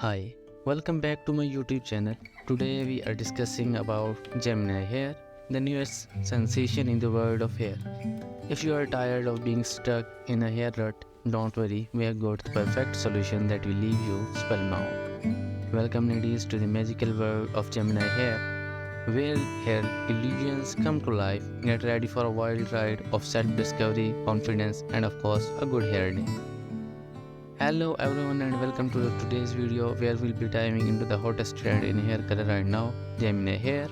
Hi, welcome back to my YouTube channel. Today we are discussing about Gemini Hair, the newest sensation in the world of hair. If you are tired of being stuck in a hair rut, don't worry, we have got the perfect solution that will leave you spellbound. Welcome ladies to the magical world of Gemini Hair, where hair illusions come to life. Get ready for a wild ride of self-discovery, confidence and of course a good hair day. Hello everyone and welcome to today's video where we'll be diving into the hottest trend in hair color right now, Gemini Hair.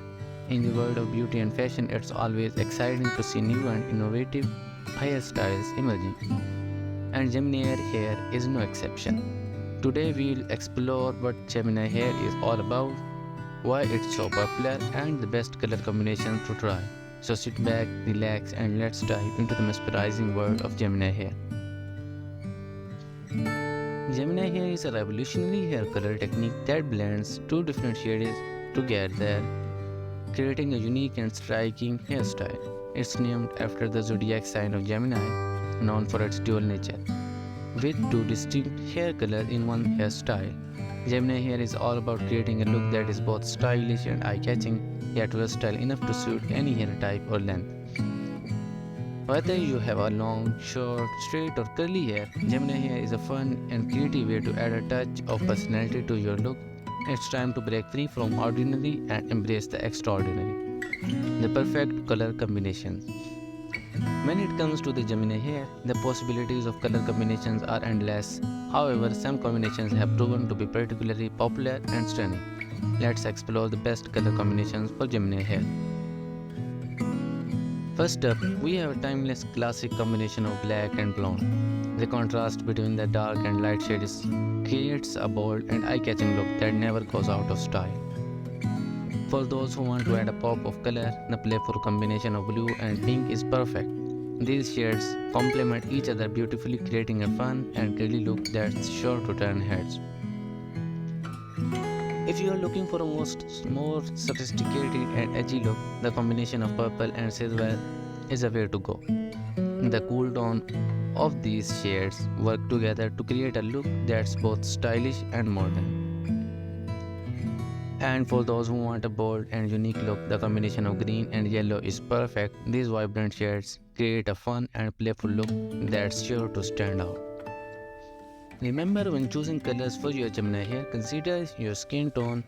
In the world of beauty and fashion, it's always exciting to see new and innovative hairstyles emerging. And Gemini Hair is no exception. Today we'll explore what Gemini Hair is all about, why it's so popular and the best color combinations to try. So sit back, relax and let's dive into the mesmerizing world of Gemini Hair. Gemini Hair is a revolutionary hair color technique that blends two different shades together, creating a unique and striking hairstyle. It's named after the zodiac sign of Gemini, known for its dual nature. With two distinct hair colors in one hairstyle, Gemini Hair is all about creating a look that is both stylish and eye-catching, yet versatile enough to suit any hair type or length. Whether you have a long, short, straight or curly hair, Gemini Hair is a fun and creative way to add a touch of personality to your look. It's time to break free from ordinary and embrace the extraordinary. The perfect color combinations. When it comes to the Gemini Hair, the possibilities of color combinations are endless. However, some combinations have proven to be particularly popular and stunning. Let's explore the best color combinations for Gemini Hair. First up, we have a timeless classic combination of black and blonde. The contrast between the dark and light shades creates a bold and eye-catching look that never goes out of style. For those who want to add a pop of color, the playful combination of blue and pink is perfect. These shades complement each other beautifully, creating a fun and girly look that's sure to turn heads. If you are looking for a more sophisticated and edgy look, the combination of purple and silver is a way to go. The cool tone of these shades work together to create a look that's both stylish and modern. And for those who want a bold and unique look, the combination of green and yellow is perfect. These vibrant shades create a fun and playful look that's sure to stand out. Remember, when choosing colors for your Gemini Hair, consider your skin tone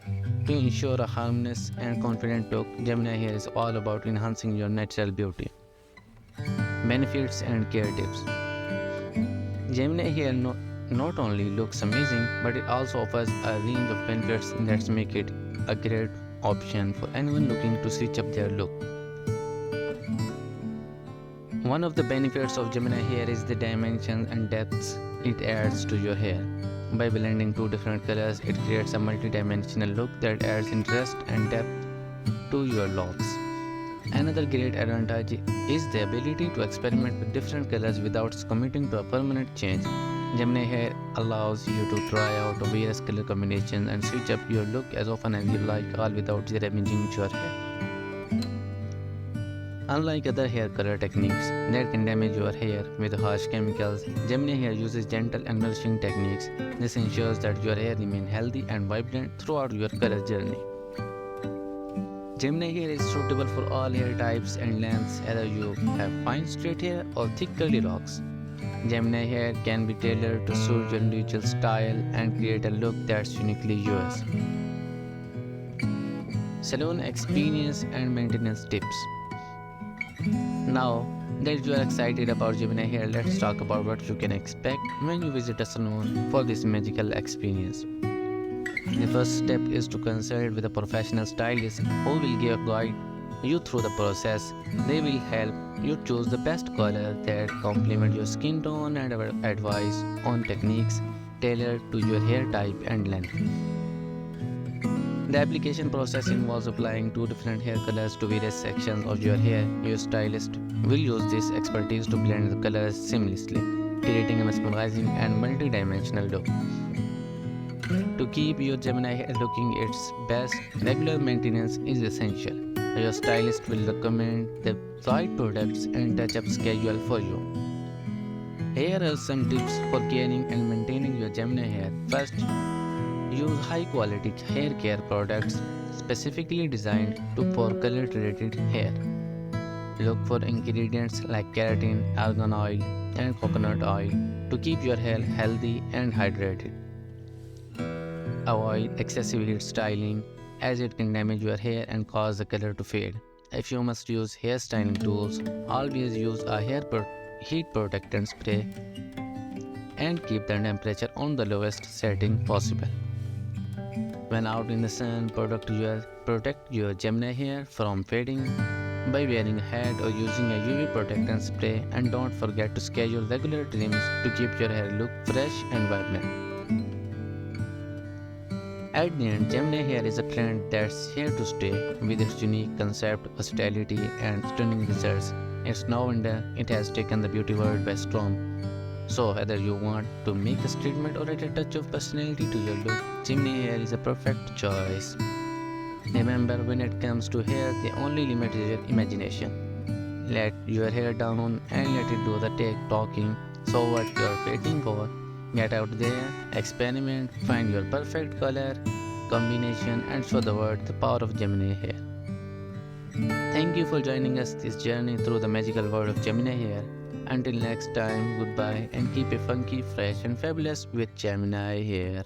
to ensure a harmonious and confident look. Gemini Hair is all about enhancing your natural beauty. Benefits and care tips. Gemini Hair not only looks amazing, but it also offers a range of benefits that make it a great option for anyone looking to switch up their look. One of the benefits of Gemini Hair is the dimensions and depths it adds to your hair. By blending two different colors, it creates a multi-dimensional look that adds interest and depth to your locks. Another great advantage is the ability to experiment with different colors without committing to a permanent change. Gemini Hair allows you to try out various color combinations and switch up your look as often as you like, all without damaging your hair. Unlike other hair color techniques that can damage your hair with harsh chemicals, Gemini Hair uses gentle and nourishing techniques. This ensures that your hair remains healthy and vibrant throughout your color journey. Gemini Hair is suitable for all hair types and lengths, whether you have fine straight hair or thick curly locks. Gemini Hair can be tailored to suit your individual style and create a look that's uniquely yours. Salon experience and maintenance tips. Now that you are excited about Gemini Hair, let's talk about what you can expect when you visit a salon for this magical experience. The first step is to consult with a professional stylist who will guide you through the process. They will help you choose the best color that complement your skin tone and advise on techniques tailored to your hair type and length. The application process involves applying two different hair colors to various sections of your hair. Your stylist will use this expertise to blend the colors seamlessly, creating a mesmerizing and multi-dimensional look. To keep your Gemini hair looking its best, regular maintenance is essential. Your stylist will recommend the right products and touch-up schedule for you. Here are some tips for caring and maintaining your Gemini hair. First, Use high quality hair care products specifically designed for color treated hair. Look for ingredients like keratin, argan oil, and coconut oil to keep your hair healthy and hydrated. Avoid excessive heat styling as it can damage your hair and cause the color to fade. If you must use hair styling tools, always use a heat protectant spray and keep the temperature on the lowest setting possible. When out in the sun, protect your Gemini hair from fading by wearing a hat or using a UV protectant spray, and don't forget to schedule regular trims to keep your hair look fresh and vibrant. At the end, Gemini hair is a trend that's here to stay with its unique concept, versatility, and stunning results. It has taken the beauty world by storm. So, whether you want to make a statement or add a touch of personality to your look, Gemini hair is a perfect choice. Remember, when it comes to hair, the only limit is your imagination. Let your hair down and let it do the talking. So, what you're waiting for? Get out there, experiment, find your perfect color combination, and show the world the power of Gemini hair. Thank you for joining us this journey through the magical world of Gemini hair. Until next time, goodbye and keep it funky, fresh, and fabulous with Gemini hair.